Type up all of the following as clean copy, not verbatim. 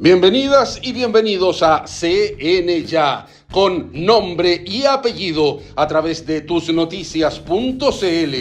Bienvenidas y bienvenidos a CN Ya, con nombre y apellido a través de tusnoticias.cl.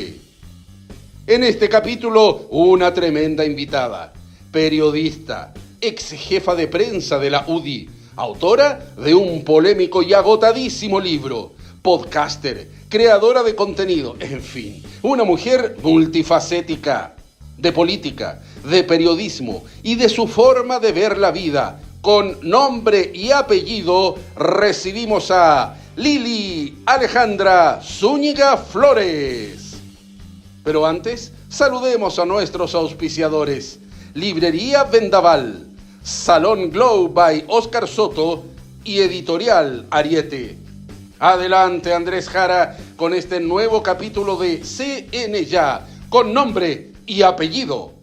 En este capítulo, una tremenda invitada, periodista, ex jefa de prensa de la UDI, autora de un polémico y agotadísimo libro, podcaster, creadora de contenido, en fin, una mujer multifacética, de política, de periodismo y de su forma de ver la vida. Con nombre y apellido recibimos a Lili Alejandra Zúñiga Flores. Pero antes, saludemos a nuestros auspiciadores: Librería Vendaval, Salón Glow by Oscar Soto y Editorial Ariete. Adelante, Andrés Jara, con este nuevo capítulo de CN Ya, con nombre y apellido.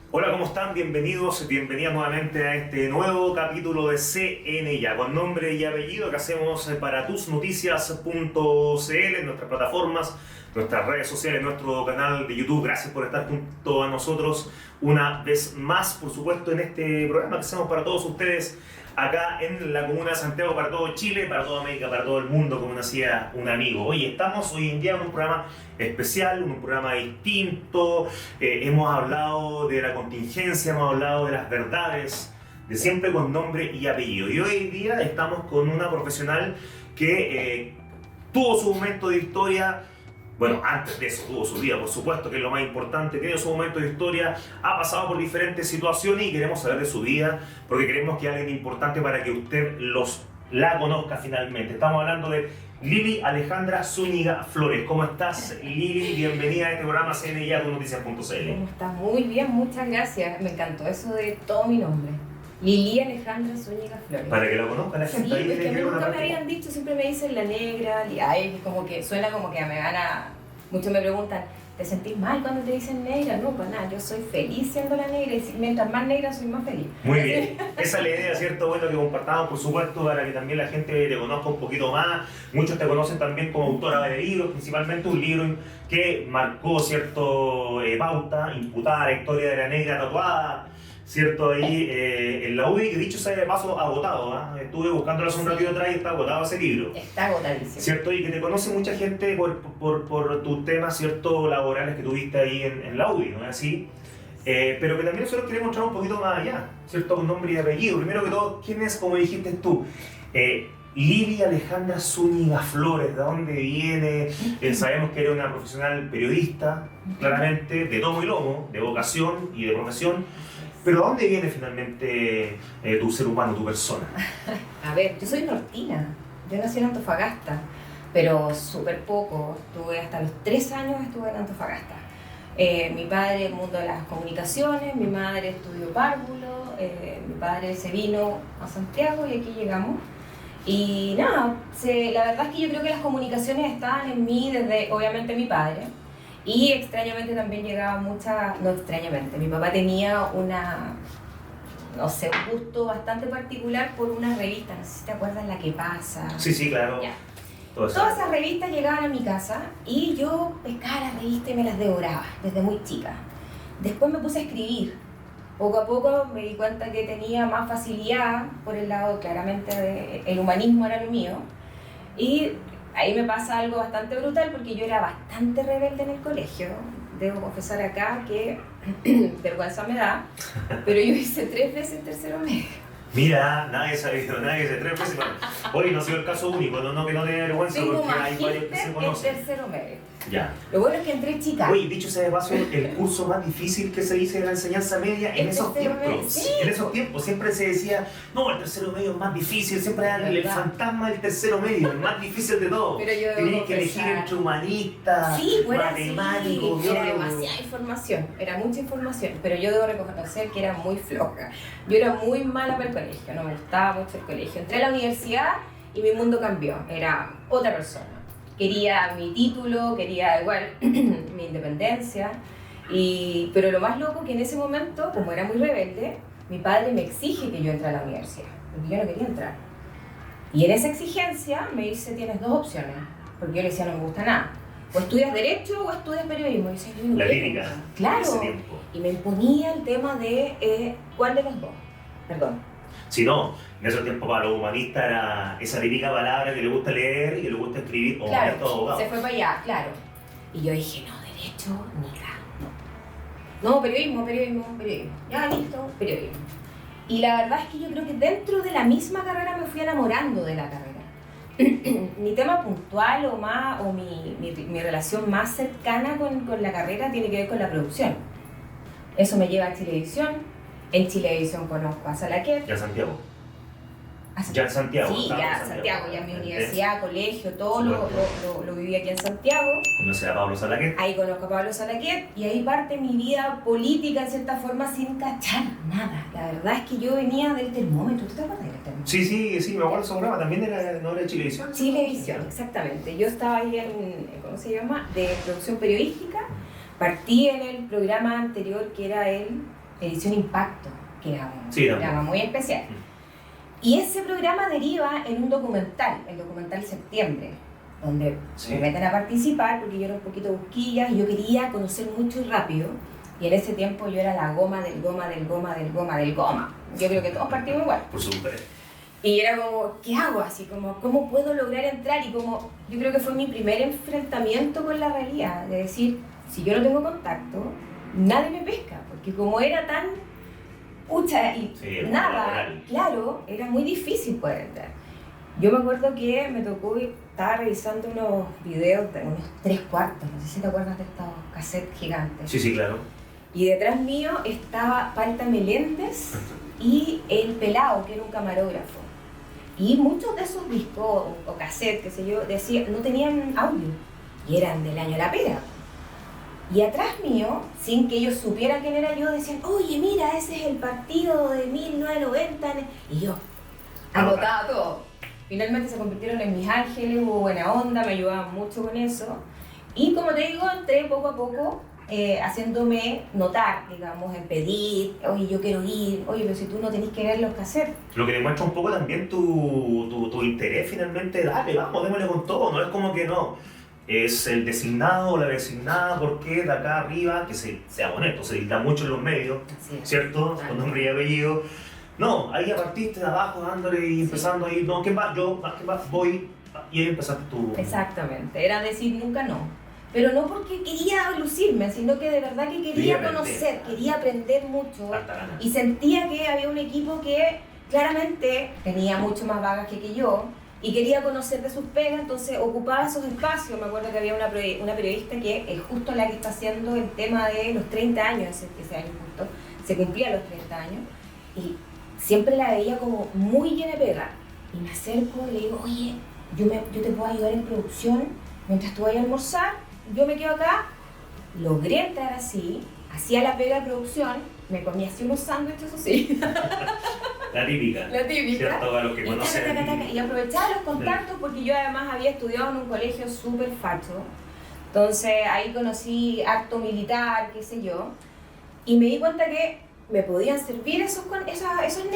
Hola, ¿cómo están? Bienvenidas nuevamente a este nuevo capítulo de CN Ya, con nombre y apellido, que hacemos para tusnoticias.cl, en nuestras plataformas, nuestras redes sociales, nuestro canal de YouTube. Gracias por estar junto a nosotros una vez más, por supuesto, en este programa que hacemos para todos ustedes acá en la comuna de Santiago, para todo Chile, para toda América, para todo el mundo, como decía un amigo. Oye, estamos hoy en día en un programa especial, un programa distinto. Hemos hablado de la contingencia, hemos hablado de las verdades, de siempre con nombre y apellido. Y hoy en día estamos con una profesional que tuvo su momento de historia. Bueno, antes de eso tuvo su vida, por supuesto, que es lo más importante. Tiene su momento de historia, ha pasado por diferentes situaciones y queremos saber de su vida, porque creemos que es alguien importante para que usted la conozca finalmente. Estamos hablando de Lili Alejandra Zúñiga Flores. ¿Cómo estás, Lili? Bienvenida a este programa CN Ya, tusnoticias.cl. ¿Cómo estás? Muy bien, muchas gracias. Me encantó eso de todo mi nombre. Lili Alejandra Zúñiga Flores. Para que lo conozca la gente. Sí, es que a mí nunca me habían dicho, siempre me dicen la negra. Ay, como que suena como que me van a... Muchos me preguntan, ¿te sentís mal cuando te dicen negra? No, pues nada, yo soy feliz siendo la negra y mientras más negra soy más feliz. Muy bien, esa es la idea, ¿cierto? Bueno, que compartamos, por supuesto, para que también la gente te conozca un poquito más. Muchos te conocen también como autora de libros, principalmente un libro que marcó, ¿cierto?, pauta, imputada a la historia de la negra tatuada, ¿cierto? Ahí en la UDI, que dicho sea de paso, agotado, ¿eh? Estuve buscándolo hace un ratito atrás y está agotado ese libro. Está agotadísimo. ¿Cierto? Y que te conoce mucha gente por tus temas, ¿cierto?, laborales que tuviste ahí en la UDI, ¿no es así? Pero que también nosotros queremos mostrar un poquito más allá, ¿cierto? Con nombre y apellido. Primero que todo, ¿quién es, como dijiste tú? Lili Alejandra Zúñiga Flores, ¿de dónde viene? Sabemos que eres una profesional periodista, claramente, de tomo y lomo, de vocación y de profesión. Pero ¿a dónde viene finalmente tu ser humano, tu persona? A ver, yo soy nortina. Yo nací en Antofagasta, pero súper poco. Estuve hasta los 3 años estuve en Antofagasta. Mi padre, el mundo de las comunicaciones, mi madre estudió párvulo, mi padre se vino a Santiago y aquí llegamos. Y nada, la verdad es que yo creo que las comunicaciones estaban en mí desde, obviamente, mi padre. Y extrañamente también llegaba no extrañamente, mi papá tenía un gusto bastante particular por una revista, no sé si te acuerdas, La que pasa. Sí, claro. Ya. Todas esas revistas llegaban a mi casa y yo pescaba las revistas y me las devoraba desde muy chica. Después me puse a escribir. Poco a poco me di cuenta que tenía más facilidad por el lado, claramente, el humanismo era lo mío. Y ahí me pasa algo bastante brutal porque yo era bastante rebelde en el colegio. Debo confesar acá que vergüenza me da, pero yo hice 3 veces tercero medio. Mira, nadie se 3 veces. Hoy no ha sido el caso único, no que no te dé vergüenza, Tengo porque hay varios que se magíster en conocen. tercero medio. Ya. Lo bueno es que entré chica. Oye, dicho sea de paso, el curso más difícil que se hizo en la enseñanza media en esos tiempos. Sí. En esos tiempos siempre se decía, no, el tercero medio es más difícil, siempre era el fantasma del tercero medio, el más difícil de todo. Tenías que elegir entre humanista, matemático, era demasiada información, era mucha información, pero yo debo reconocer que era muy floja. Yo era muy mala para el colegio, no me gustaba mucho el colegio. Entré a la universidad y mi mundo cambió, era otra persona. Quería mi título, quería igual mi independencia, pero lo más loco que en ese momento, como era muy rebelde, mi padre me exige que yo entre a la universidad, porque yo no quería entrar. Y en esa exigencia me dice, tienes 2 opciones, porque yo le decía, no me gusta nada. O estudias Derecho o estudias Periodismo. Y dice, la lírica. Claro. y me imponía el tema de ¿cuál de los dos? Perdón. Si no, en ese tiempo para los humanistas era esa típica palabra que le gusta leer y que le gusta escribir, o Claro, abogado. se fue para allá, claro. Y yo dije, no, derecho, ni nada. No, periodismo. Ya, listo, periodismo. Y la verdad es que yo creo que dentro de la misma carrera me fui enamorando de la carrera. Mi tema puntual o mi relación más cercana con la carrera tiene que ver con la producción. Eso me lleva a Chilevisión. En Chilevisión conozco a Salaquet. Ya en Santiago. Ya en Santiago. Sí, ya en Santiago, ya mi universidad, colegio, todo lo viví aquí en Santiago. Conocí a Pablo Salaquet. Ahí conozco a Pablo Salaquet y ahí parte mi vida política en cierta forma sin cachar nada. La verdad es que yo venía del termómetro. ¿Tú te acuerdas del termómetro? Sí, me acuerdo de ese programa. También no era de Chilevisión. Chilevisión, exactamente. Yo estaba ahí en, ¿cómo se llama?, de producción periodística. Partí en el programa anterior que era Edición Impacto, que era un programa muy especial. Y ese programa deriva en un documental, el documental Septiembre, donde me meten a participar porque yo era un poquito busquilla y yo quería conocer mucho y rápido. Y en ese tiempo yo era la goma del goma. Yo creo que todos partimos igual. Por supuesto. Y era como, ¿qué hago? Así como, ¿cómo puedo lograr entrar? Y como, yo creo que fue mi primer enfrentamiento con la realidad, de decir, si yo no tengo contacto, nadie me pesca, porque como era tan nada, claro, era muy difícil poder entrar. Yo me acuerdo que me tocó y estaba revisando unos videos de unos 3/4, no sé si te acuerdas de estos cassettes gigantes. Sí, claro. Y detrás mío estaba Palta Meléndez y El Pelao, que era un camarógrafo. Y muchos de esos discos o cassettes, qué sé yo, no tenían audio y eran del año La Pera. Y atrás mío, sin que ellos supieran quién era yo, decían, oye, mira, ese es el partido de 1990. Y yo, anotaba todo. Finalmente se convirtieron en mis ángeles, hubo buena onda, me ayudaban mucho con eso. Y como te digo, entré poco a poco haciéndome notar, digamos, en pedir, oye, yo quiero ir, oye, pero si tú no tenés que ver los cassettes. Lo que demuestra un poco también tu interés finalmente, dale, vamos, démosle con todo, no es como que no. Es el designado o la designada, porque de acá arriba, que sea honesto, se dilda mucho en los medios, ¿cierto? Con nombre y apellido. No, ahí partiste de abajo, dándole y empezando ahí, no, ¿quién va? Yo, ¿quién va? Voy, y ahí empezaste tú. Exactamente, era decir nunca no. Pero no porque quería lucirme, sino que de verdad que quería conocer, quería aprender mucho. Y sentía que había un equipo que claramente tenía mucho más bagas que yo, y quería conocer de sus pegas, entonces ocupaba esos espacios. Me acuerdo que había una periodista que es justo la que está haciendo el tema de los 30 años, ese año justo, se cumplían los 30 años, y siempre la veía como muy llena de pega. Y me acerco y le digo, oye, yo te puedo ayudar en producción, mientras tú vayas a almorzar, yo me quedo acá. Logré entrar así, hacía la pega de producción, me comía así unos sándwiches, eso sí. La típica. ¿Cierto? Para los que conocen. Y aprovechaba los contactos porque yo además había estudiado en un colegio súper facho. Entonces ahí conocí acto militar, qué sé yo. Y me di cuenta que me podían servir esos nexos.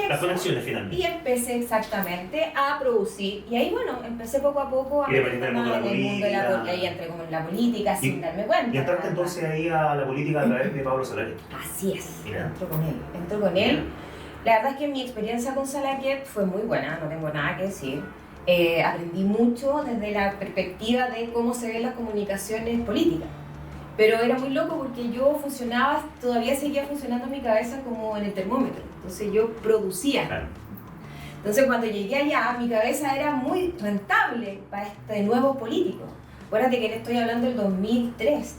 Las conexiones finalmente. Y empecé exactamente a producir. Y ahí, bueno, empecé poco a poco a meterme en el mundo de la política. Ahí entré como en la política sin darme cuenta. ¿Y entraste entonces ahí a la política a través de Pablo Salaquet? Así es. Mira. Entro con él. La verdad es que mi experiencia con Salaquet fue muy buena, no tengo nada que decir. Aprendí mucho desde la perspectiva de cómo se ven las comunicaciones políticas. Pero era muy loco porque yo todavía seguía funcionando en mi cabeza como en el termómetro. Entonces yo producía. Claro. Entonces cuando llegué allá, mi cabeza era muy rentable para este nuevo político. Acuérdate que le estoy hablando del 2003.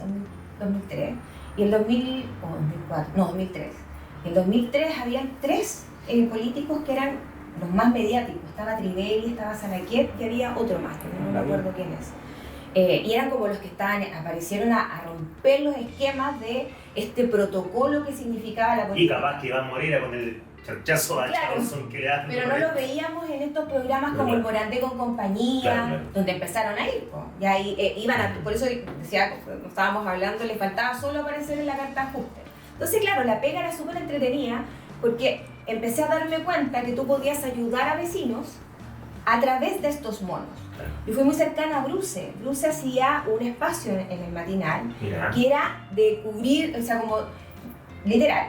Y el 2003. En 2003 habían 3 políticos que eran los más mediáticos. Estaba Trivelli, estaba Salaquet y había otro más, que no me acuerdo quién es. Y eran como los que aparecieron a romper los esquemas de este protocolo que significaba la política. Y capaz que Iván Moreira con el charchazo a Charlson que le dan. Pero no lo veíamos en estos programas como el Morandé con compañía, donde empezaron a ir. Y ahí iban por eso decía, cuando estábamos hablando, les faltaba solo aparecer en la carta de ajuste. Entonces, claro, la pega era súper entretenida porque empecé a darme cuenta que tú podías ayudar a vecinos a través de estos monos. Yo fui muy cercana a Bruce. Bruce hacía un espacio en el matinal que era de cubrir, o sea, como literal.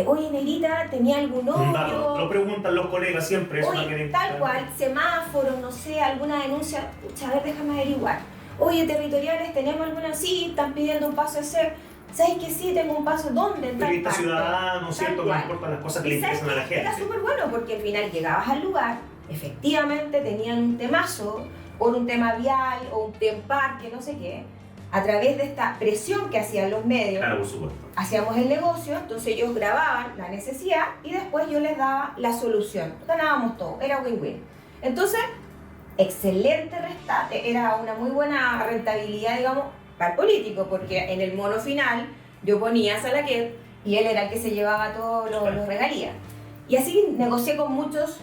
Oye, Negrita, ¿tenía algún novio? Lo preguntan los colegas siempre. Eso Oye, tal cual, semáforo, no sé, alguna denuncia. Pucha, a ver, déjame averiguar. Oye, territoriales, ¿tenemos alguna? Sí, están pidiendo un paso de ser. ¿Sabes que sí? Tengo un paso. ¿Dónde? En tal Periodista parte. ciudadano, ¿cierto? Que Cual. no importan las cosas que le ¿Y sabes interesan a la qué? gente. Era súper bueno porque al final llegabas al lugar, efectivamente tenían un temazo, por un tema vial o un tema parque, no sé qué. A través de esta presión que hacían los medios, Claro, por supuesto. hacíamos el negocio, entonces ellos grababan la necesidad y después yo les daba la solución. Ganábamos todo, era win-win. Entonces, excelente rescate, era una muy buena rentabilidad, digamos, para el político, porque en el mono final yo ponía a Salaquet y él era el que se llevaba todos los regalías. Y así negocié con muchos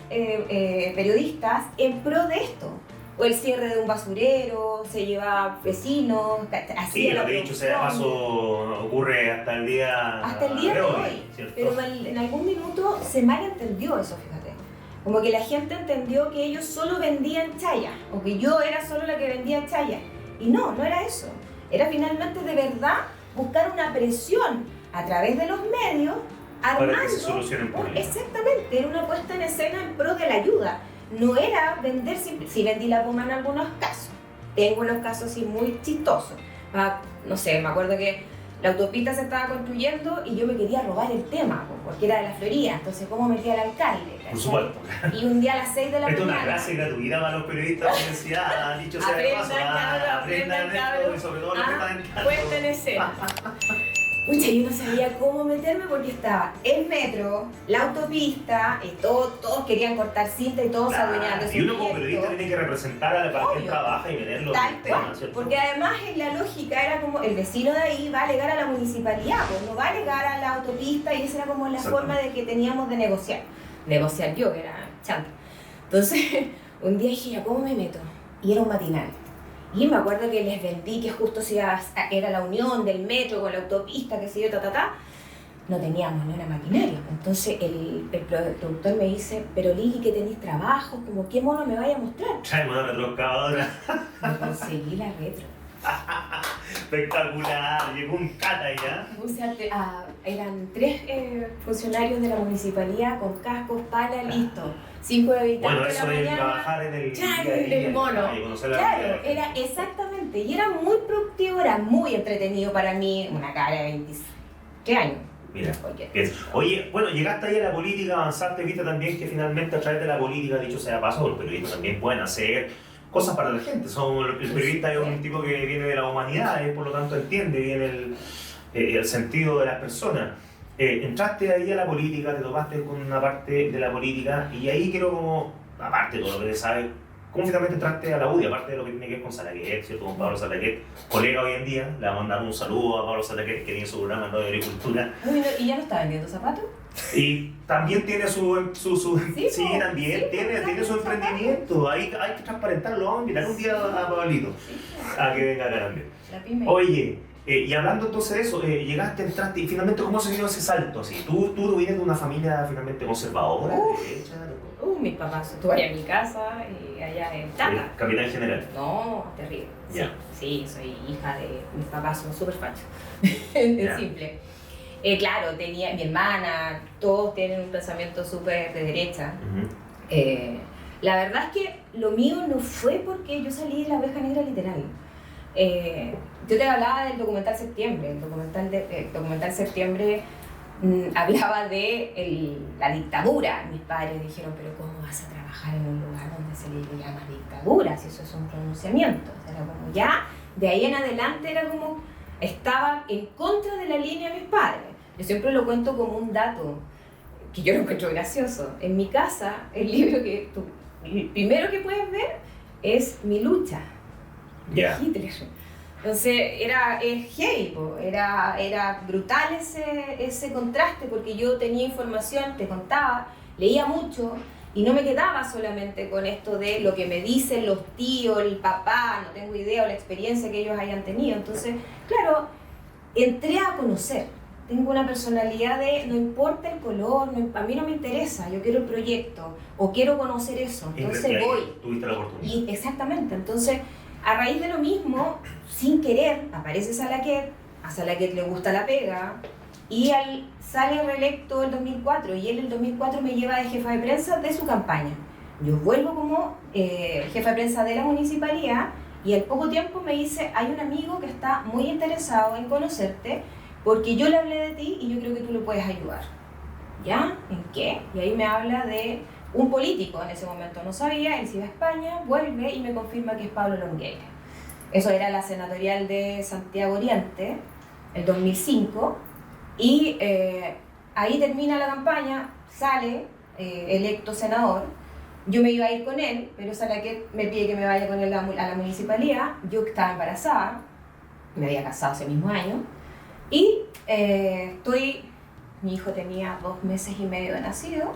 periodistas en pro de esto. O el cierre de un basurero, se llevaba vecinos, Sí, hacía lo que dicho sea de paso ocurre hasta el día de hoy. ¿cierto? Pero en algún minuto se malentendió eso, fíjate. Como que la gente entendió que ellos solo vendían chaya, o que yo era solo la que vendía chaya. Y no, no era eso. Era finalmente de verdad buscar una presión a través de los medios, armando. Para que se solucionen problemas. Exactamente, era una puesta en escena en pro de la ayuda. No era vender simple. Sí, vendí la goma en algunos casos. Tengo unos casos así muy chistosos. No sé, me acuerdo que la autopista se estaba construyendo y yo me quería robar el tema, porque era de la Florida. Entonces, ¿cómo metí al alcalde? ¿Cachai? Por supuesto. Y un día a las 6 de la Esto es mañana. una clase gratuita para los periodistas de la universidad, dicho sea de paso. Aprendan esto y sobre todo los que están en Puesta en escena. Pucha, yo no sabía cómo meterme porque estaba el metro, la autopista, y todos querían cortar cinta y todos se adueñaban de su Y uno como proyecto. periodista tiene que representar a la parte que Obvio. trabaja y meterlo Tal en el tema, cual, ¿cierto? porque además en la lógica era como el vecino de ahí va a alegar a la municipalidad, pues no va a alegar a la autopista y esa era como la forma de que teníamos de negociar. Negociar yo, que era chanta. Entonces, un día dije, ¿cómo me meto? Y era un matinal. Y me acuerdo que les vendí que justo era la unión del metro con la autopista, que sé yo, No teníamos ni una maquinaria. Entonces el productor me dice, pero Lili, que tenéis trabajo, como qué mono me vaya a mostrar. Traemos una retroexcavadora. Me conseguí la retro. Espectacular, llegó un cata ya. Eran 3 funcionarios de la municipalidad con cascos, pala, listo. 5 habitantes Bueno, de eso la es mañana. trabajar en el Claro, día a día, el mono. y conocer la Claro, realidad. era exactamente. Y era muy productivo, era muy entretenido para mí. Una cara de 23 años. Mira, Porque- bien. Oye, bueno, llegaste ahí a la política, avanzaste, viste también que finalmente a través de la política, dicho sea de paso, los periodistas también pueden hacer cosas para la gente. El periodista es un tipo que viene de la humanidad, por lo tanto entiende bien el sentido de las personas. Entraste ahí a la política, te topaste con una parte de la política y ahí quiero como, aparte de todo lo que te sabes, ¿cómo finalmente entraste a la UDI? Aparte de lo que tiene que ver con Salaquet, ¿cierto? Con Pablo Salaquet, colega hoy en día, le va a mandar un saludo a Pablo Salaquet que tiene su programa en Radio Agricultura. ¿Y ya no está vendiendo zapatos? Y también tiene sí, po, también sí, tiene po, su zapatos. emprendimiento, hay que transparentarlo, vamos a invitar un día a Pablito a que venga acá también. La pyme. Oye, y hablando entonces de eso, llegaste, entraste y finalmente ¿cómo se dio ese salto así? ¿Tú vienes de una familia finalmente conservadora? Derecha, Mis papás, tú allá en mi casa y allá en Tata. Capitán General. No, terrible. Sí, Ya. sí, soy hija de mis papás, son súper fachos. Es Ya. simple. Claro, tenía mi hermana, todos tienen un pensamiento súper de derecha. Ujú. La verdad es que lo mío no fue porque yo salí de la oveja negra literal. Yo te hablaba del documental Septiembre. El documental Septiembre hablaba de la dictadura. Mis padres dijeron, pero ¿cómo vas a trabajar en un lugar donde se le llama dictadura? Si eso es un pronunciamiento. O sea, era como ya, de ahí en adelante era como, estaba en contra de la línea de mis padres. Yo siempre lo cuento como un dato que yo lo encuentro gracioso. En mi casa, el libro el primero que puedes ver es Mi lucha, de Ya. Hitler. Entonces es heavy, era brutal ese contraste, porque yo tenía información, te contaba, leía mucho y no me quedaba solamente con esto de lo que me dicen los tíos, el papá, no tengo idea, o la experiencia que ellos hayan tenido. Entonces, claro, entré a conocer. Tengo una personalidad de no importa el color, a mí no me interesa, yo quiero el proyecto o quiero conocer eso, entonces Y ahí voy. Tuviste la oportunidad. Y exactamente, entonces a raíz de lo mismo, sin querer, aparece Salaquet, a Salaquet le gusta la pega, y él sale reelecto el 2004 y él el 2004 me lleva de jefa de prensa de su campaña. Yo vuelvo como jefa de prensa de la municipalidad y al poco tiempo me dice, hay un amigo que está muy interesado en conocerte porque yo le hablé de ti y yo creo que tú lo puedes ayudar. ¿Ya? ¿En qué? Y ahí me habla de un político, en ese momento no sabía, él se iba a España, vuelve y me confirma que es Pablo Longueira. Eso era la senatorial de Santiago Oriente, el 2005, y ahí termina la campaña, sale electo senador. Yo me iba a ir con él, pero Salaquet me pide que me vaya con él a la municipalidad. Yo estaba embarazada, me había casado ese mismo año, y mi hijo tenía 2 meses y medio de nacido,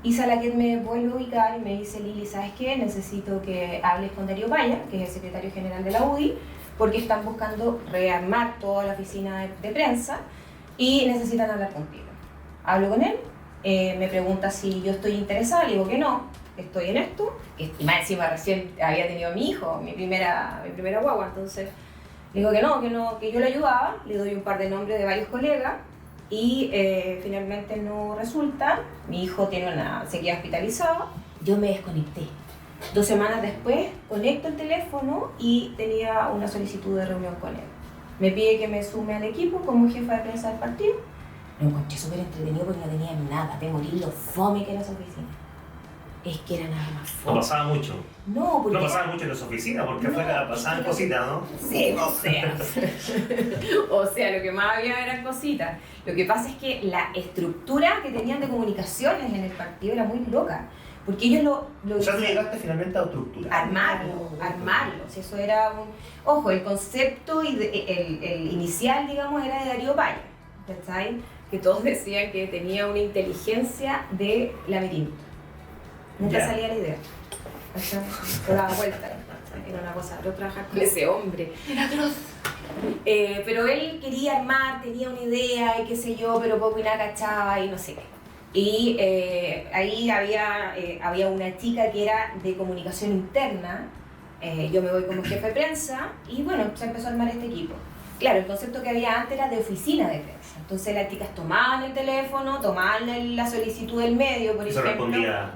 y Salaquet me vuelve a ubicar y me dice, Lili, ¿sabes qué? Necesito que hables con Darío Paya, que es el secretario general de la UDI, porque están buscando rearmar toda la oficina de prensa y necesitan hablar contigo. Hablo con él, me pregunta si yo estoy interesada, le digo que no, estoy en esto, que más encima recién había tenido a mi hijo, mi primera guagua, entonces le digo que no, que yo le ayudaba, le doy un par de nombres de varios colegas y finalmente no resulta, mi hijo se queda hospitalizado, yo me desconecté. 2 semanas después conecto el teléfono y tenía una solicitud de reunión con él. Me pide que me sume al equipo como jefa de prensa del partido. Lo encontré súper entretenido porque no tenía nada, de morir lo fome que era su oficina. Es que era nada más fome. No pasaba mucho. No, porque... No pasaba mucho en las oficinas porque afuera pasaban cositas, ¿no? Sí, o sea, lo que más había eran cositas. Lo que pasa es que la estructura que tenían de comunicaciones en el partido era muy loca. Porque ellos O sea, tú llegaste finalmente a estructurar. Armarlo. Si eso era un... Ojo, el concepto y el inicial, digamos, era de Darío Paya. ¿Cachai? Que todos decían que tenía una inteligencia de laberinto. Nunca salía la idea. Se daba vuelta. Era una cosa, pero trabajar con ese hombre. Era atroz. Pero él quería armar, tenía una idea y qué sé yo, pero poco y nada cachaba y no sé qué. Y ahí había una chica que era de comunicación interna. Yo me voy como jefe de prensa y bueno, se empezó a armar este equipo. Claro, el concepto que había antes era de oficina de prensa. Entonces las chicas tomaban el teléfono, tomaban la solicitud del medio, por ejemplo,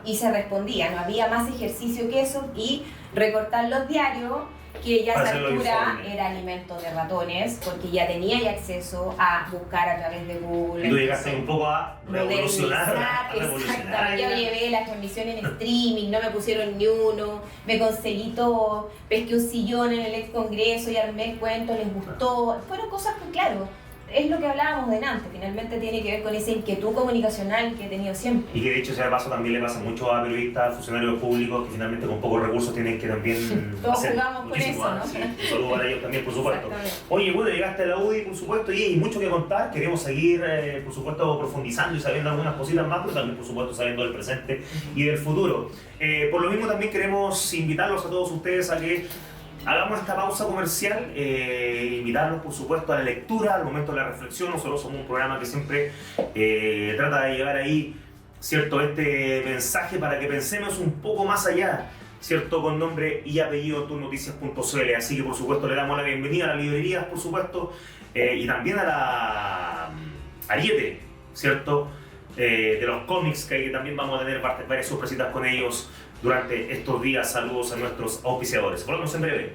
y se respondía. No había más ejercicio que eso y recortar los diarios, que ya a esa altura era alimento de ratones, porque ya tenía acceso a buscar a través de Google. Y tú llegaste un poco a revolucionar. Exacto, yo llevé las transmisiones en streaming, no me pusieron ni uno, me conseguí todo, pesqué un sillón en el ex congreso y armé el cuento, les gustó. Fueron cosas que, claro, es lo que hablábamos delante, finalmente tiene que ver con esa inquietud comunicacional que he tenido siempre. Y que de hecho ese paso también le pasa mucho a periodistas, funcionarios públicos que finalmente con pocos recursos tienen que también todos hacer jugamos con eso, ¿no? Sí, un saludo para ellos también, por supuesto. Oye, bueno, llegaste a la UDI, por supuesto, y hay mucho que contar, queremos seguir, por supuesto, profundizando y sabiendo algunas cositas más, pero también, por supuesto, sabiendo del presente y del futuro. Por lo mismo también queremos invitarlos a todos ustedes a que hagamos esta pausa comercial, invitarlos por supuesto a la lectura, al momento de la reflexión. Nosotros somos un programa que siempre trata de llevar ahí, ¿cierto?, este mensaje para que pensemos un poco más allá, ¿cierto?, con nombre y apellido en tusnoticias.cl. Así que por supuesto le damos la bienvenida a las librerías, por supuesto, y también a la Ariete, ¿cierto?, de los cómics, que también vamos a tener varias sorpresitas con ellos durante estos días. Saludos a nuestros auspiciadores. Volvemos en breve.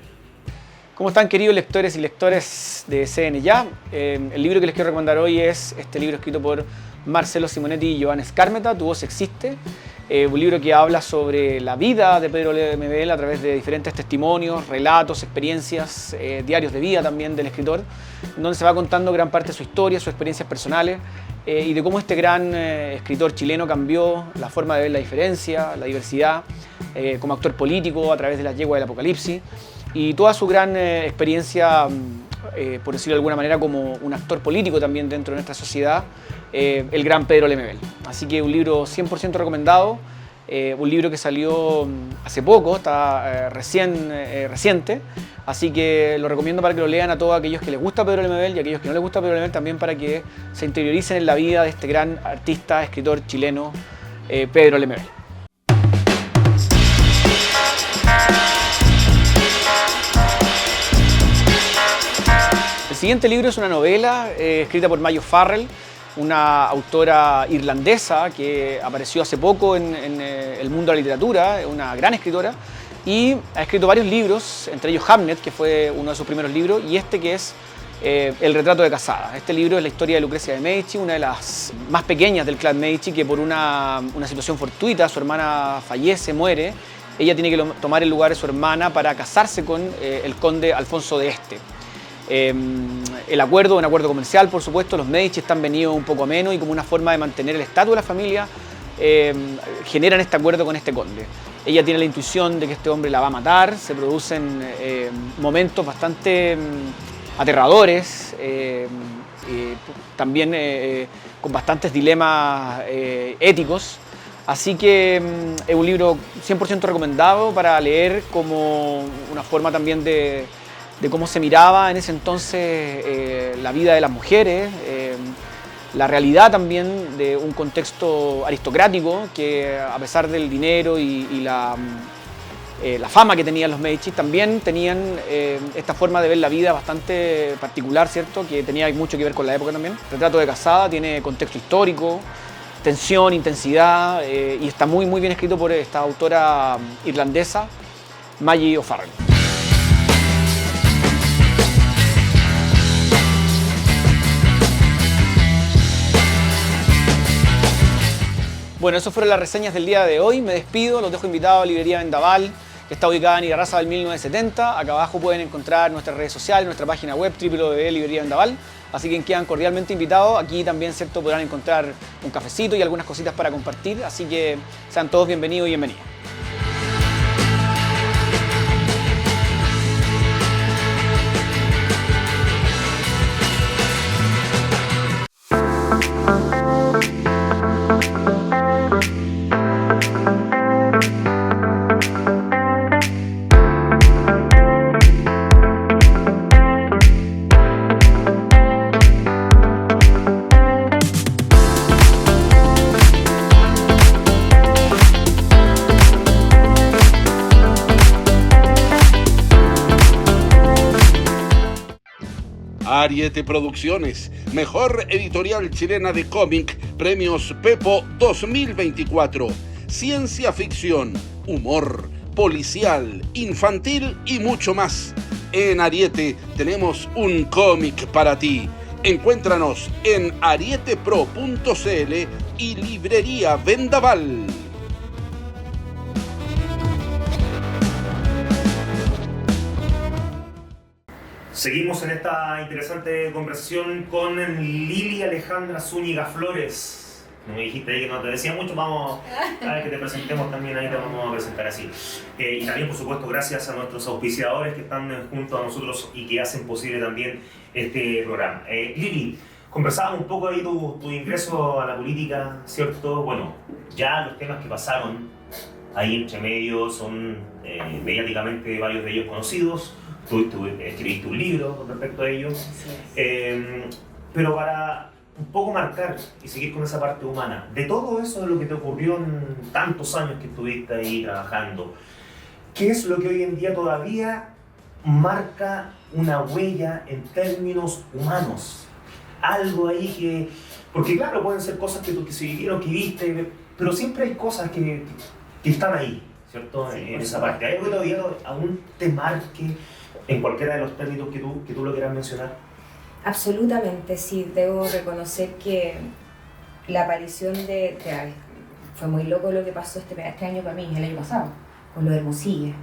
¿Cómo están, queridos lectores y lectores de CN Ya? El libro que les quiero recomendar hoy es este libro escrito por Marcelo Simonetti y Joan Escármeta, Tu voz existe. Un libro que habla sobre la vida de Pedro Lemebel a través de diferentes testimonios, relatos, experiencias, diarios de vida también del escritor, donde se va contando gran parte de su historia, sus experiencias personales, y de cómo este gran escritor chileno cambió la forma de ver la diferencia, la diversidad, como actor político a través de Las yeguas del apocalipsis, y toda su gran experiencia, por decirlo de alguna manera, como un actor político también dentro de nuestra sociedad, el gran Pedro Lemebel. Así que un libro 100% recomendado, un libro que salió hace poco, está reciente, así que lo recomiendo para que lo lean a todos aquellos que les gusta Pedro Lemebel y a aquellos que no les gusta Pedro Lemebel, también para que se interioricen en la vida de este gran artista, escritor chileno, Pedro Lemebel. El siguiente libro es una novela escrita por Mayo Farrell, una autora irlandesa que apareció hace poco en el mundo de la literatura, una gran escritora, y ha escrito varios libros, entre ellos Hamnet, que fue uno de sus primeros libros, y este que es El retrato de casada. Este libro es la historia de Lucrecia de Medici, una de las más pequeñas del clan Medici, que por una situación fortuita, su hermana fallece, muere. Ella tiene que tomar el lugar de su hermana para casarse con el conde Alfonso de Este. El acuerdo, un acuerdo comercial, por supuesto, los Medici están venidos un poco a menos y como una forma de mantener el estatus de la familia, generan este acuerdo con este conde. Ella tiene la intuición de que este hombre la va a matar, se producen momentos bastante aterradores, también con bastantes dilemas éticos. Así que es un libro 100% recomendado para leer como una forma también de cómo se miraba en ese entonces la vida de las mujeres, la realidad también de un contexto aristocrático que a pesar del dinero y la fama que tenían los Medici, también tenían esta forma de ver la vida bastante particular, ¿cierto? Que tenía mucho que ver con la época también. Retrato de casada tiene contexto histórico, tensión, intensidad, y está muy bien escrito por esta autora irlandesa, Maggie O'Farrell. Bueno, esas fueron las reseñas del día de hoy. Me despido, los dejo invitados a Librería Vendaval, que está ubicada en Irarrázaval 1970. Acá abajo pueden encontrar nuestras redes sociales, nuestra página web www.librería Vendaval. Así que quedan cordialmente invitados. Aquí también, ¿cierto?, podrán encontrar un cafecito y algunas cositas para compartir. Así que sean todos bienvenidos y bienvenidas. Ariete Producciones, mejor editorial chilena de cómic, premios Pepo 2024. Ciencia ficción, humor, policial, infantil y mucho más. En Ariete tenemos un cómic para ti. Encuéntranos en arietepro.cl y Librería Vendaval. Seguimos en esta interesante conversación con Lili Alejandra Zúñiga Flores. Me dijiste ahí que no te decía mucho, vamos a ver que te presentemos también, ahí te vamos a presentar así. Y también, por supuesto, gracias a nuestros auspiciadores que están junto a nosotros y que hacen posible también este programa. Lili, conversábamos un poco ahí tu ingreso a la política, ¿cierto? Bueno, ya los temas que pasaron ahí entre medio son mediáticamente varios de ellos conocidos. Tú escribiste un libro con respecto a ello, pero para un poco marcar y seguir con esa parte humana, de todo eso de lo que te ocurrió en tantos años que estuviste ahí trabajando, ¿qué es lo que hoy en día todavía marca una huella en términos humanos? Algo ahí que, porque claro, pueden ser cosas que se vivieron, que viste, pero siempre hay cosas que están ahí, ¿cierto? Sí, en esa parte. ¿Hay algo que todavía aún te marque en cualquiera de los términos que tú lo quieras mencionar? Absolutamente, sí. Debo reconocer que la aparición fue muy loco lo que pasó este año para mí, el año pasado, con lo de Hermosilla.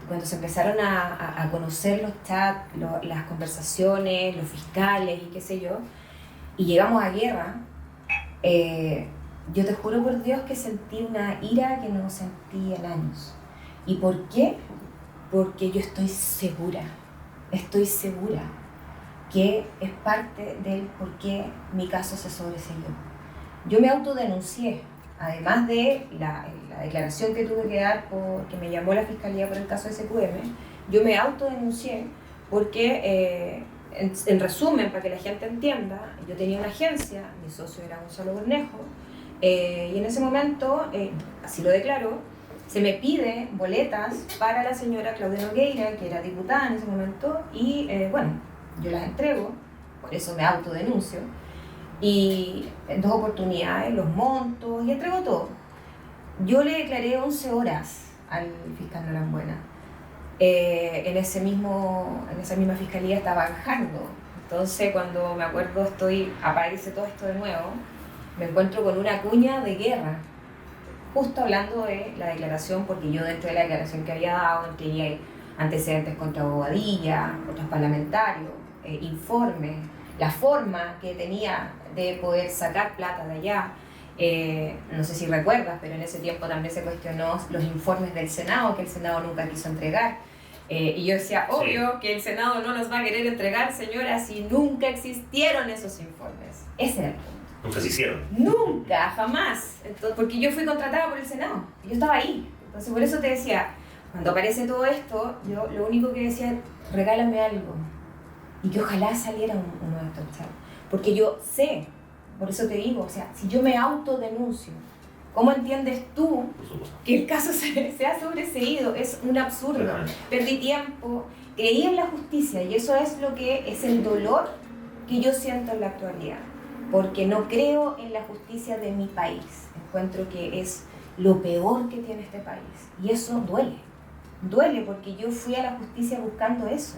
Cuando se empezaron a conocer los chats, las conversaciones, los fiscales y qué sé yo, y llegamos a guerra, yo te juro por Dios que sentí una ira que no sentí en años. ¿Y por qué? Porque yo estoy segura que es parte del por qué mi caso se sobreseyó. Yo me autodenuncié, además de la declaración que tuve que dar porque me llamó la fiscalía por el caso de SQM, yo me autodenuncié porque, en resumen, para que la gente entienda, yo tenía una agencia, mi socio era Gonzalo Bernejo, y en ese momento, así lo declaro, se me pide boletas para la señora Claudia Nogueira, que era diputada en ese momento, y bueno, yo las entrego, por eso me autodenuncio, y en 2 oportunidades los montos y entrego todo. Yo le declaré 11 horas al fiscal Norambuena. En esa misma fiscalía estaba bajando. Entonces, cuando me acuerdo, aparece todo esto de nuevo, me encuentro con una cuña de guerra, justo hablando de la declaración, porque yo dentro de la declaración que había dado entregué antecedentes contra Bobadilla, otros parlamentarios, informes, la forma que tenía de poder sacar plata de allá. No sé si recuerdas, pero en ese tiempo también se cuestionó los informes del Senado, que el Senado nunca quiso entregar. Y yo decía, obvio que el Senado no nos va a querer entregar, señora, si nunca existieron esos informes. Ese era el punto. Nunca se hicieron. Nunca, jamás. Entonces, porque yo fui contratada por el Senado, yo estaba ahí. Entonces, por eso te decía, cuando aparece todo esto, yo lo único que decía es, regálame algo. Y que ojalá saliera uno de estos chavos. Porque yo sé, por eso te digo, o sea, si yo me autodenuncio, ¿cómo entiendes tú que el caso se ha sobreseído? Es un absurdo. Perdí tiempo, creí en la justicia y eso es lo que es el dolor que yo siento en la actualidad. Porque no creo en la justicia de mi país. Encuentro que es lo peor que tiene este país. Y eso duele. Duele porque yo fui a la justicia buscando eso.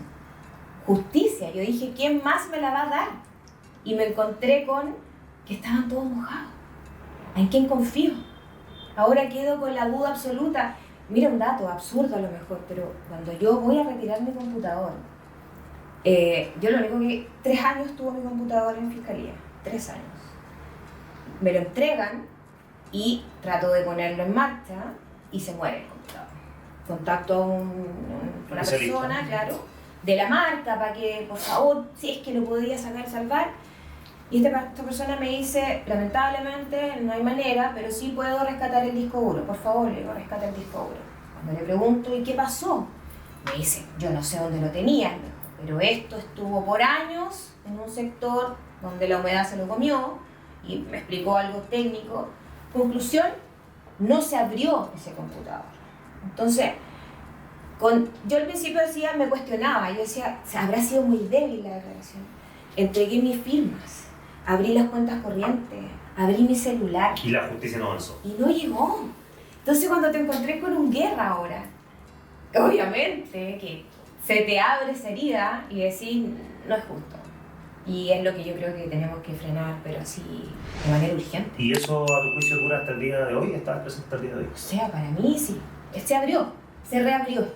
Justicia. Yo dije, ¿quién más me la va a dar? Y me encontré con que estaban todos mojados. ¿En quién confío? Ahora quedo con la duda absoluta. Mira un dato absurdo a lo mejor, pero cuando yo voy a retirar mi computador, yo lo único que 3 años tuvo mi computador en fiscalía. 3 años. Me lo entregan y trato de ponerlo en marcha y se muere el computador. Contacto a una persona, claro, de la marca para que, por favor, si es que lo podía salvar. Y esta persona me dice, lamentablemente no hay manera, pero sí puedo rescatar el disco duro. Por favor, le digo, rescata el disco duro. Cuando le pregunto, ¿y qué pasó? Me dice, yo no sé dónde lo tenían, pero esto estuvo por años en un sector donde la humedad se lo comió, y me explicó algo técnico. Conclusión, no se abrió ese computador. Entonces, yo al principio me cuestionaba, yo decía, ¿habrá sido muy débil la declaración? Entregué mis firmas, abrí las cuentas corrientes, abrí mi celular. Y la justicia no avanzó. Y no llegó. Entonces cuando te encontré con un guerra ahora, obviamente que se te abre esa herida y decís, no es justo. Y es lo que yo creo que tenemos que frenar, pero así de manera urgente. ¿Y eso a tu juicio dura hasta el día de hoy? ¿Estás presente hasta el día de hoy? O sea, para mí sí. Se abrió, se reabrió.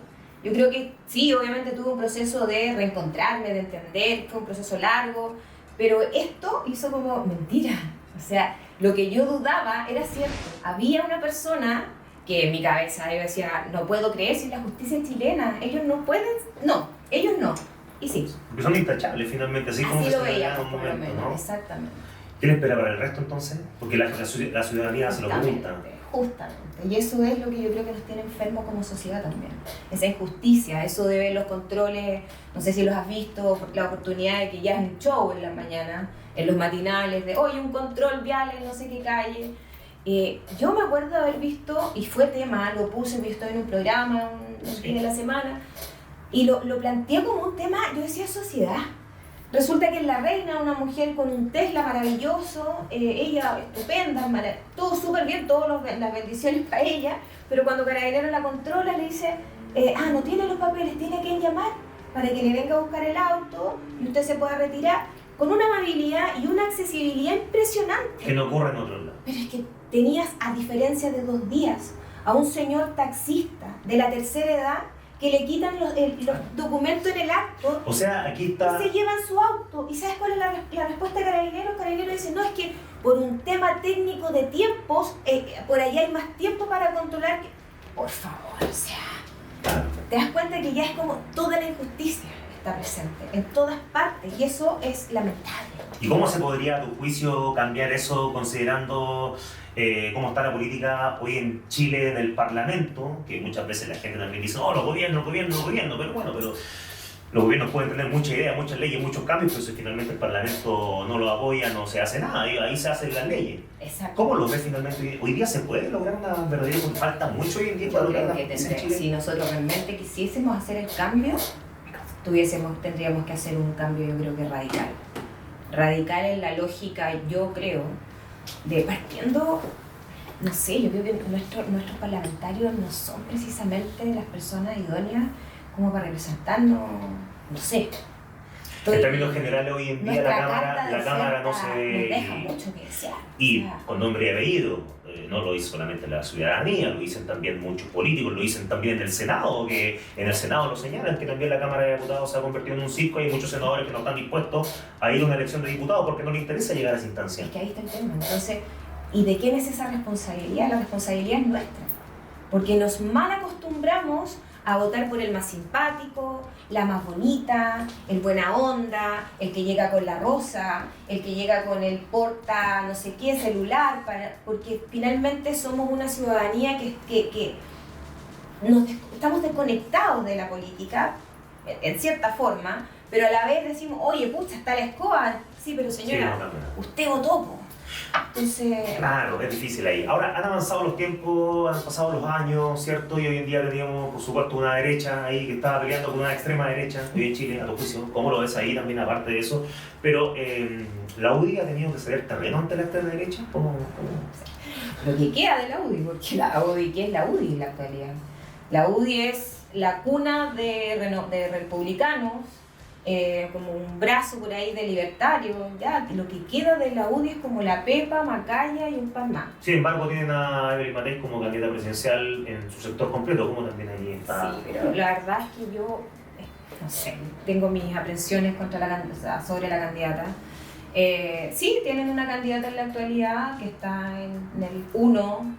Yo creo que sí, obviamente tuve un proceso de reencontrarme, de entender, fue un proceso largo, pero esto hizo como mentira. O sea, lo que yo dudaba era cierto. Había una persona que en mi cabeza yo decía, no puedo creer si la justicia es chilena, ellos no pueden, no, ellos no. Y sí. Porque son intachables finalmente, así como así se lo veía en un por lo momento, menos, ¿no? exactamente. ¿Qué le espera para el resto entonces? Porque la ciudadanía se lo pregunta. Justamente. Y eso es lo que yo creo que nos tiene enfermos como sociedad también. Esa injusticia, eso de ver los controles, no sé si los has visto, la oportunidad de que ya es un show en la mañana, en los matinales, de oye, un control vial en no sé qué calle. Yo me acuerdo de haber visto, y fue tema, lo puse, yo estoy en un programa un fin de la semana, y lo planteé como un tema, yo decía sociedad. Resulta que es la reina, una mujer con un Tesla maravilloso, ella estupenda, todo súper bien, todas las bendiciones para ella, pero cuando Carabineros la controla le dice, no tiene los papeles, tiene que llamar para que le venga a buscar el auto y usted se pueda retirar, con una amabilidad y una accesibilidad impresionante. Que no ocurre en otros lados. Pero es que tenías, a diferencia de 2 días, a un señor taxista de la tercera edad que le quitan los documentos en el acto. O sea, aquí está... Y se llevan su auto. ¿Y sabes cuál es la respuesta de Carabineros? Carabineros dice, no, es que por un tema técnico de tiempos, por allá hay más tiempo para controlar que... Por favor, o sea... Te das cuenta que ya es como toda la injusticia está presente, en todas partes, y eso es lamentable. ¿Y cómo se podría, a tu juicio, cambiar eso considerando cómo está la política hoy en Chile en el Parlamento? Que muchas veces la gente también dice, los gobiernos, pero bueno, pero los gobiernos pueden tener muchas ideas, muchas leyes, muchos cambios, pero si finalmente el Parlamento no lo apoya, no se hace nada, ahí se hacen las leyes. Exacto. ¿Cómo lo ves finalmente? ¿Hoy día se puede lograr una verdadera? Falta mucho hoy en día para Yo lograr creo que en Chile. si nosotros realmente quisiésemos hacer el cambio, tendríamos que hacer un cambio, yo creo que radical. Radical en la lógica, yo creo, de partiendo, no sé, yo creo que nuestros parlamentarios no son precisamente las personas idóneas como para representarnos, no sé. En términos generales, hoy en día la Cámara no se deja mucho que desear. Y con nombre y apellido, no lo dice solamente la ciudadanía, lo dicen también muchos políticos, lo dicen también en el Senado, que en el Senado lo señalan, que también la Cámara de Diputados se ha convertido en un circo y hay muchos senadores que no están dispuestos a ir a una elección de diputados porque no les interesa llegar a esa instancia. Es que ahí está el tema. Entonces, ¿y de quién es esa responsabilidad? La responsabilidad es nuestra, porque nos mal acostumbramos a votar por el más simpático, la más bonita, el buena onda, el que llega con la rosa, el que llega con el porta no sé qué celular, porque finalmente somos una ciudadanía que estamos desconectados de la política, en cierta forma, pero a la vez decimos, oye, pucha, está la escoba, sí, pero señora, sí, usted votó, po. Entonces... Claro, es difícil ahí. Ahora, han avanzado los tiempos, han pasado los años, ¿cierto? Y hoy en día teníamos, por supuesto, una derecha ahí que estaba peleando con una extrema derecha, hoy en Chile, a tu juicio. ¿Cómo lo ves ahí también, aparte de eso? Pero, ¿la UDI ha tenido que ceder terreno ante la extrema derecha? ¿Cómo? Lo que queda de la UDI, porque la UDI, ¿qué es la UDI en la actualidad? La UDI es la cuna de republicanos, como un brazo por ahí de libertario, ya, lo que queda de la UDI es como la Pepa, Macaya y un par más. Sin embargo, tienen a Evelyn Matei como candidata presidencial en su sector completo, como también ahí está. Sí, pero la verdad es que yo, no sé, tengo mis aprensiones sobre la candidata. Sí, tienen una candidata en la actualidad que está en el 1,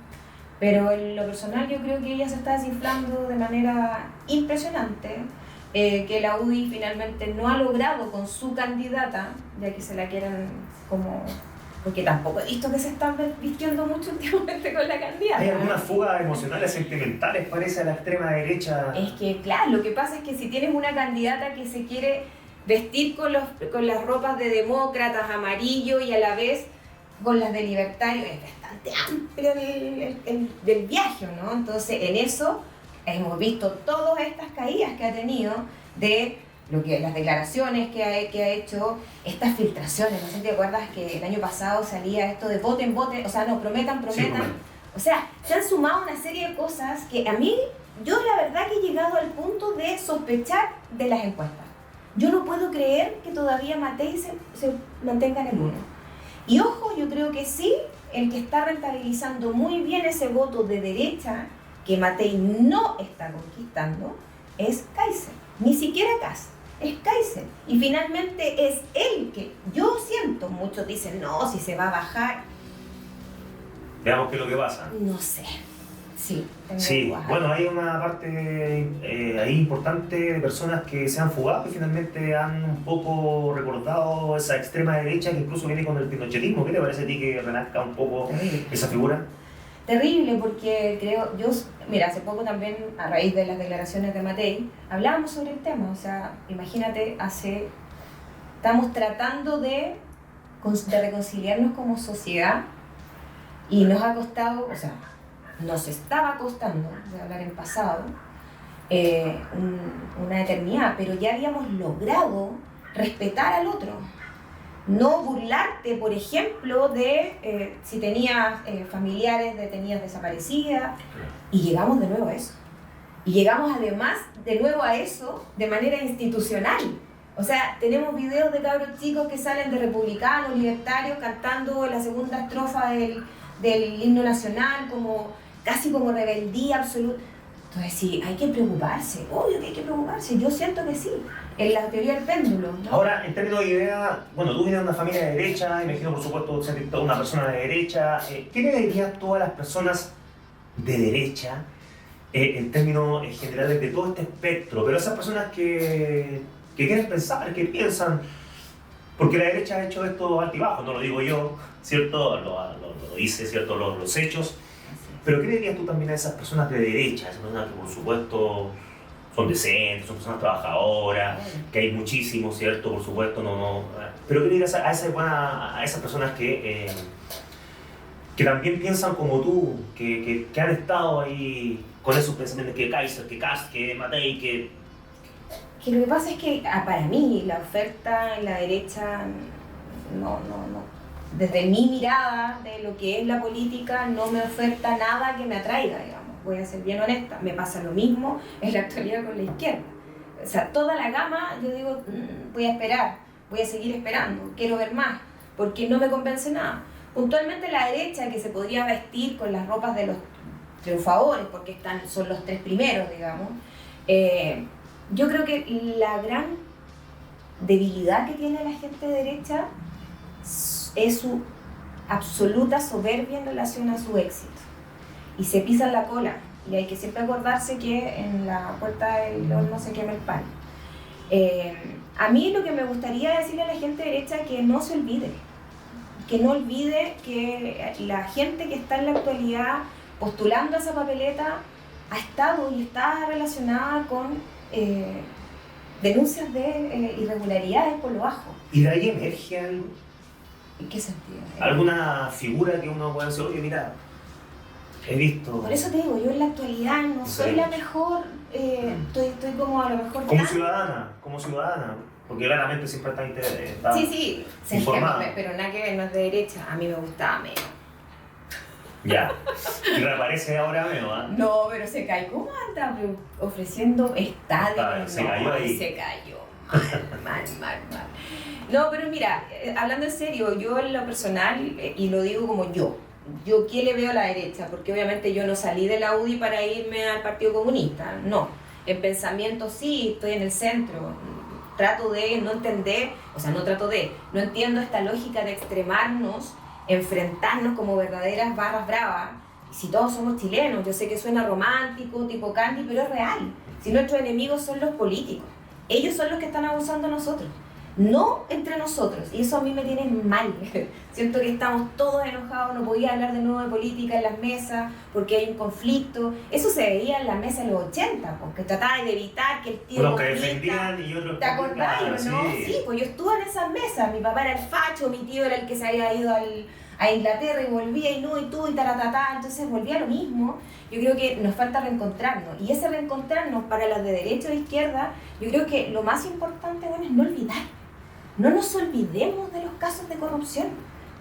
pero en lo personal yo creo que ella se está desinflando de manera impresionante. Que la UDI finalmente no ha logrado con su candidata, ya que se la quieren como... Porque tampoco he visto que se están vistiendo mucho últimamente con la candidata. Hay algunas fugas emocionales, sentimentales, parece, a la extrema derecha. Es que, claro, lo que pasa es que si tienes una candidata que se quiere vestir con las ropas de demócratas, amarillo, y a la vez con las de libertario, es bastante amplio del viaje, ¿no? Entonces, en eso... hemos visto todas estas caídas que ha tenido de las declaraciones que ha hecho, estas filtraciones. No sé si te acuerdas que el año pasado salía esto de voten, o sea, no, prometan. Sí, o sea, se han sumado una serie de cosas que a mí, yo la verdad que he llegado al punto de sospechar de las encuestas. Yo no puedo creer que todavía Matei se mantenga en el 1. Y ojo, yo creo que sí, el que está rentabilizando muy bien ese voto de derecha, que Matei no está conquistando, es Kaiser. Ni siquiera Kast, es Kaiser. Y finalmente es él que yo siento, muchos dicen, no, si se va a bajar. Veamos qué es lo que pasa. No sé. Sí, bueno, hay una parte ahí importante de personas que se han fugado y finalmente han un poco recordado esa extrema derecha que incluso viene con el pinochetismo. ¿Qué te parece a ti que renazca un poco esa figura? Terrible, porque mira, hace poco también, a raíz de las declaraciones de Matei, hablábamos sobre el tema. O sea, imagínate, estamos tratando de reconciliarnos como sociedad y nos ha costado, o sea, nos estaba costando, de hablar en pasado, una eternidad, pero ya habíamos logrado respetar al otro. No burlarte, por ejemplo, de si tenías familiares detenidas desaparecidas, y llegamos de nuevo a eso. Y llegamos además de nuevo a eso de manera institucional. O sea, tenemos videos de cabros chicos que salen de republicanos, libertarios, cantando la segunda estrofa del himno nacional, casi como rebeldía absoluta. Entonces sí, hay que preocuparse, obvio que hay que preocuparse, yo siento que sí, en la teoría del péndulo, ¿no? Ahora, en términos de idea, bueno, tú vienes de una familia de derecha, imagino por supuesto ser una persona de derecha, ¿qué le dirías tú a las personas de derecha en términos generales de todo este espectro? Pero esas personas que quieren pensar, que piensan, porque la derecha ha hecho esto altibajo, no lo digo yo, ¿cierto? Lo dice, ¿cierto? Los hechos. Pero ¿qué le dirías tú también a esas personas de derecha, esas personas que por supuesto son decentes, son personas trabajadoras, que hay muchísimos, ¿cierto? Por supuesto, pero ¿qué le dirías a esas personas que también piensan como tú, que han estado ahí con esos pensamientos, que Kaiser, que Kast, que Matei, Que lo que pasa es que para mí la oferta en la derecha no. Desde mi mirada de lo que es la política no me oferta nada que me atraiga, digamos. Voy a ser bien honesta, me pasa lo mismo en la actualidad con la izquierda. O sea, toda la gama, yo digo, voy a esperar, voy a seguir esperando, quiero ver más, porque no me convence nada. Puntualmente la derecha, que se podría vestir con las ropas de los triunfadores, porque son los tres primeros, digamos, yo creo que la gran debilidad que tiene la gente de derecha es su absoluta soberbia en relación a su éxito. Y se pisan la cola. Y hay que siempre acordarse que en la puerta del horno se quema el pan. A mí lo que me gustaría decirle a la gente derecha es que no se olvide. Que no olvide que la gente que está en la actualidad postulando esa papeleta ha estado y está relacionada con denuncias de irregularidades por lo bajo. ¿Y de ahí emerge algo? ¿En qué sentido? ¿Alguna figura que uno pueda decir, oye, mira, he visto? Por eso te digo, yo en la actualidad no soy la mejor, estoy como a lo mejor... Como ciudadana, porque claramente siempre está Sí, informada. pero nada que ver, no es de derecha, a mí me gustaba menos. Ya, y reaparece ahora menos, ¿ah? No, pero se cayó, ¿cómo anda ofreciendo estadios? Se cayó ahí. Se cayó, mal. No, pero mira, hablando en serio, yo en lo personal, y lo digo como yo ¿qué le veo a la derecha? Porque obviamente yo no salí de la UDI para irme al Partido Comunista, no. En pensamiento sí, estoy en el centro, trato de no entender, no entiendo esta lógica de extremarnos, enfrentarnos como verdaderas barras bravas, y si todos somos chilenos, yo sé que suena romántico, tipo Candy, pero es real. Si nuestros enemigos son los políticos, ellos son los que están abusando de nosotros. No entre nosotros, y eso a mí me tiene mal. Siento que estamos todos enojados, no podía hablar de nuevo de política en las mesas porque hay un conflicto. Eso se veía en la mesa en los 80, porque trataban de evitar que el tío los que defendían y otros ¿te acordás, no? sí. Sí, pues yo estuve en esas mesas, mi papá era el facho, mi tío era el que se había ido a Inglaterra y volvía y tú y taratatá, entonces volvía lo mismo. Yo creo que nos falta reencontrarnos, y ese reencontrarnos para las de derecha o de izquierda, yo creo que lo más importante, bueno, es no olvidar. No nos olvidemos de los casos de corrupción,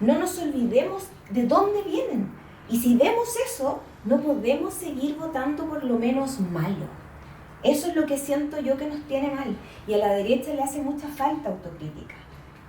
no nos olvidemos de dónde vienen. Y si vemos eso, no podemos seguir votando por lo menos malo. Eso es lo que siento yo que nos tiene mal. Y a la derecha le hace mucha falta autocrítica.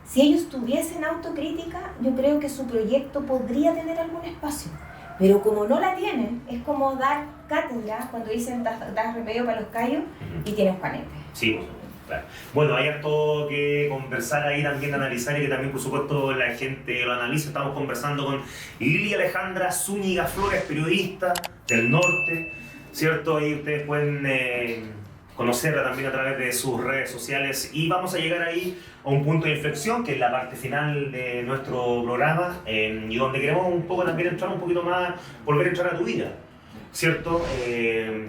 Si ellos tuviesen autocrítica, yo creo que su proyecto podría tener algún espacio. Pero como no la tienen, es como dar cátedra cuando dicen das remedio para los callos y tienes panete. Sí, por supuesto. Claro. Bueno, hay harto que conversar ahí también, analizar, y que también por supuesto la gente lo analiza. Estamos conversando con Lili Alejandra Zúñiga Flores, periodista del norte, ¿cierto? Ahí ustedes pueden conocerla también a través de sus redes sociales, y vamos a llegar ahí a un punto de inflexión que es la parte final de nuestro programa, y donde queremos un poco también entrar un poquito más, volver a entrar a tu vida, ¿cierto?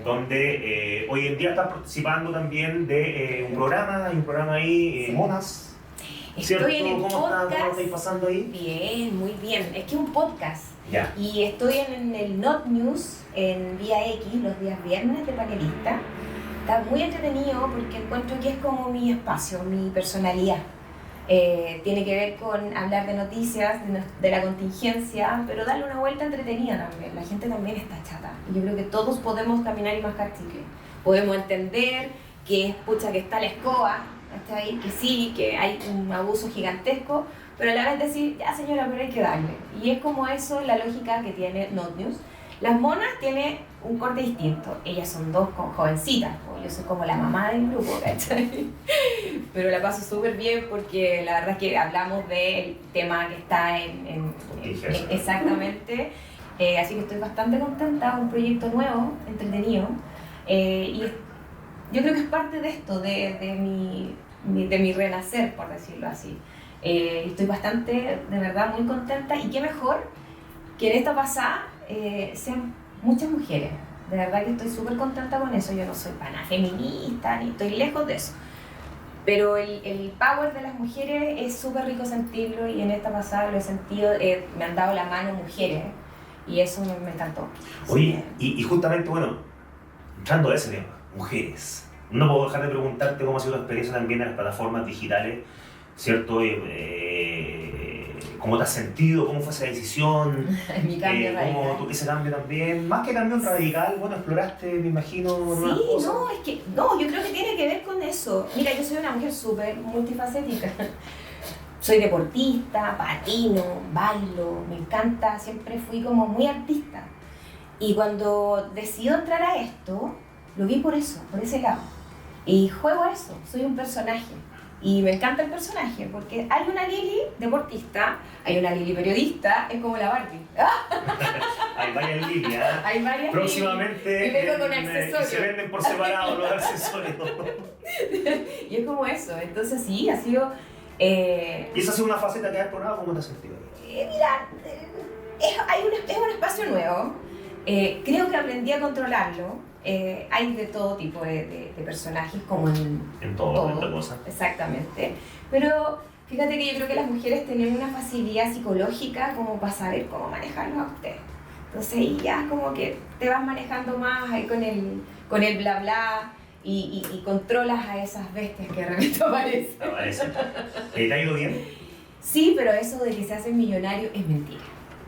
Donde hoy en día estás participando también de un programa ahí, sí. Monas, ¿cierto? Estoy en el ¿Cómo podcast. ¿Cómo estáis pasando ahí? Bien, muy bien. Es que es un podcast. Ya. Y estoy en el Not News, en Vía X, los días viernes de panelista. Está muy entretenido porque encuentro que es como mi espacio, mi personalidad. Tiene que ver con hablar de noticias, de la contingencia, pero darle una vuelta entretenida también. La gente también está chata. Y yo creo que todos podemos caminar y mascar chicle. Podemos entender que que está la escoba, ¿está ahí? Que sí, que hay un abuso gigantesco, pero a la vez decir, ya señora, pero hay que darle. Y es como eso la lógica que tiene Not News. Las monas tienen un corte distinto. Ellas son dos jovencitas, yo soy como la mamá del grupo, ¿cachai? Pero la paso súper bien porque la verdad es que hablamos del tema que está exactamente. Así que estoy bastante contenta, un proyecto nuevo, entretenido. Y yo creo que es parte de esto, de mi renacer, por decirlo así. Estoy bastante, de verdad, muy contenta, y qué mejor que en esta pasada sean muchas mujeres. De verdad que estoy súper contenta con eso. Yo no soy pana feminista, ni estoy lejos de eso. Pero el power de las mujeres es súper rico sentirlo, y en esta pasada lo he sentido, me han dado la mano mujeres, y eso me encantó. Oye, y justamente, bueno, entrando a ese tema, mujeres, no puedo dejar de preguntarte cómo ha sido tu experiencia también en las plataformas digitales, ¿cierto? ¿Cómo te has sentido? ¿Cómo fue esa decisión? Mi cambio radical. Ese cambio también, más que cambio radical, bueno, exploraste, me imagino, nuevas Sí, cosas. no, es que, no, yo creo que tiene que ver con eso. Mira, yo soy una mujer súper multifacética. Soy deportista, patino, bailo, me encanta, siempre fui como muy artista. Y cuando decido entrar a esto, lo vi por eso, por ese lado. Y juego a eso, soy un personaje. Y me encanta el personaje, porque hay una Lili deportista, hay una Lili periodista, es como la Barbie. Hay varias líneas. Hay varias Próximamente Lili. Y vengo con accesorios. se venden por separado los accesorios. Y es como eso, entonces sí, ha sido... ¿Y esa ha sido una faceta que has explorado? ¿Cómo te has sentido? Mira, es un espacio nuevo, creo que aprendí a controlarlo. Hay de todo tipo de personajes, como En todo, en toda cosa. Exactamente. Pero fíjate que yo creo que las mujeres tienen una facilidad psicológica como para saber cómo manejarlos a ustedes. Entonces ahí ya como que te vas manejando más ahí con el bla bla y controlas a esas bestias que de repente aparecen. Aparece. ¿Te ha ido bien? Sí, pero eso de que se hacen millonarios es mentira.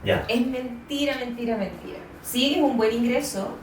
Ya. Es mentira, mentira, mentira. Sí, es un buen ingreso.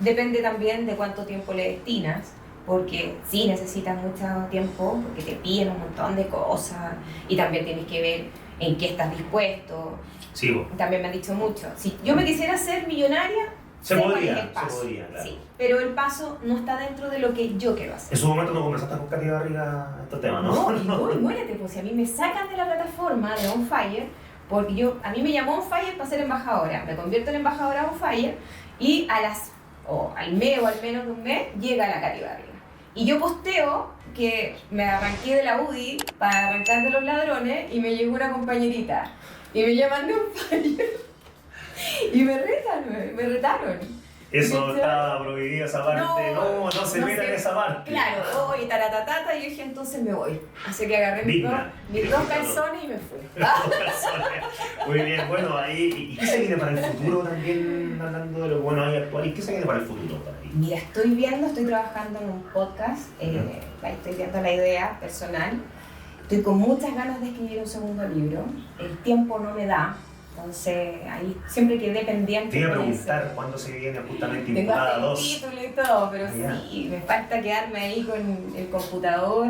Depende también de cuánto tiempo le destinas, porque sí necesitas mucho tiempo, porque te piden un montón de cosas y también tienes que ver en qué estás dispuesto. Sigo. También me han dicho mucho. Si yo me quisiera ser millonaria, Se sé cuál es el podría, paso. claro. Sí, pero el paso no está dentro de lo que yo quiero hacer. En su momento no conversaste con Katy Barriga estos temas, ¿no? No, y muérete, pues si a mí me sacan de la plataforma de On Fire, porque a mí me llamó On Fire para ser embajadora, me convierto en embajadora On Fire y al mes o al menos de un mes llega la Katy Barriga. Y yo posteo que me arranqué de la UDI para arrancar de los ladrones y me llegó una compañerita y me llaman de On Fire y me retaron. Eso estaba prohibido, esa parte. No se meta sé. en esa parte. Claro, y taratatata, y yo dije, entonces me voy. Así que agarré mis dos calzones y me fui. Muy bien, bueno, ahí. ¿Y qué se viene para el futuro también, hablando de lo bueno ahí actual? ¿Y qué se viene para el futuro para ti? Mira, estoy trabajando en un podcast, estoy viendo la idea personal. Estoy con muchas ganas de escribir un segundo libro. El tiempo no me da. Entonces, ahí siempre quedé pendiente. Te iba a preguntar cuándo se viene justamente Tengo Imputada hasta el 2. título y todo, pero sí, me falta quedarme ahí con el computador.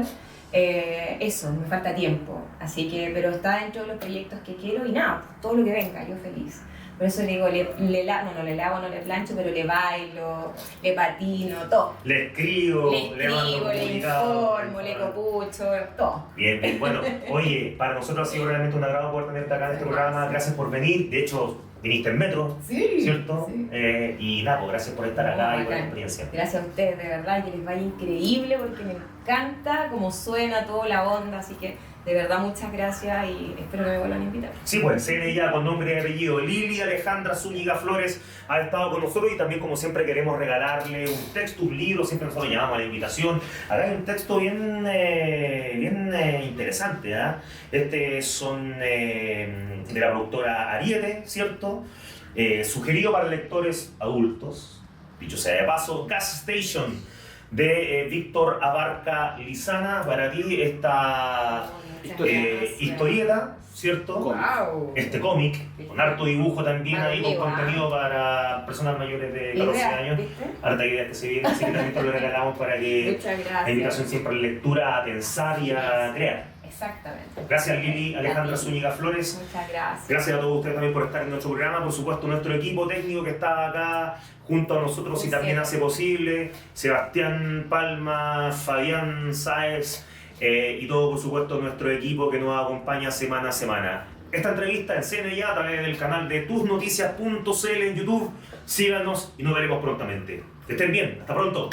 Eso, me falta tiempo. Así que, pero está dentro de los proyectos que quiero y nada, todo lo que venga, yo feliz. Por eso le digo, no le lavo, no le plancho, pero le bailo, le patino, todo. Le escribo, le mando le comunicado. informo, le copucho, todo. Bien, bien. Bueno, oye, para nosotros ha sido realmente un agrado poder tenerte acá en este programa. Gracias por venir. De hecho, viniste en metro, Sí, ¿cierto? sí. Y nada, pues gracias por estar acá y por la Bacán. experiencia. Gracias a ustedes, de verdad, que les vaya increíble porque me encanta cómo suena toda la onda, así que de verdad muchas gracias y espero que me vuelvan a invitar. Sí, pues, CNI con nombre y apellido. Lili Alejandra Zúñiga Flores ha estado con nosotros y también, como siempre, queremos regalarle un texto, un libro. Siempre nosotros llamamos a la invitación. Acá hay un texto bien interesante. Son de la productora Ariete, ¿cierto? Sugerido para lectores adultos. Dicho sea de paso, Gas Station de Víctor Abarca Lizana. Para ti, esta historieta, ¿cierto? Wow. Este cómic, con harto dibujo también ahí, con contenido para personas mayores de 14 años. Harta idea que se viene, así que también te lo regalamos para que Muchas la gracias. invitación siempre a la lectura, a pensar y a crear. Exactamente. Gracias Lili Alejandra Zúñiga Flores. Muchas gracias. Gracias a todos ustedes también por estar en nuestro programa, por supuesto nuestro equipo técnico que está acá junto a nosotros y también hace posible, Sebastián Palma, Fabián Sáez y todo por supuesto nuestro equipo que nos acompaña semana a semana. Esta entrevista en CNI a través del canal de tusnoticias.cl en YouTube. Síganos y nos veremos prontamente. Que estén bien, hasta pronto.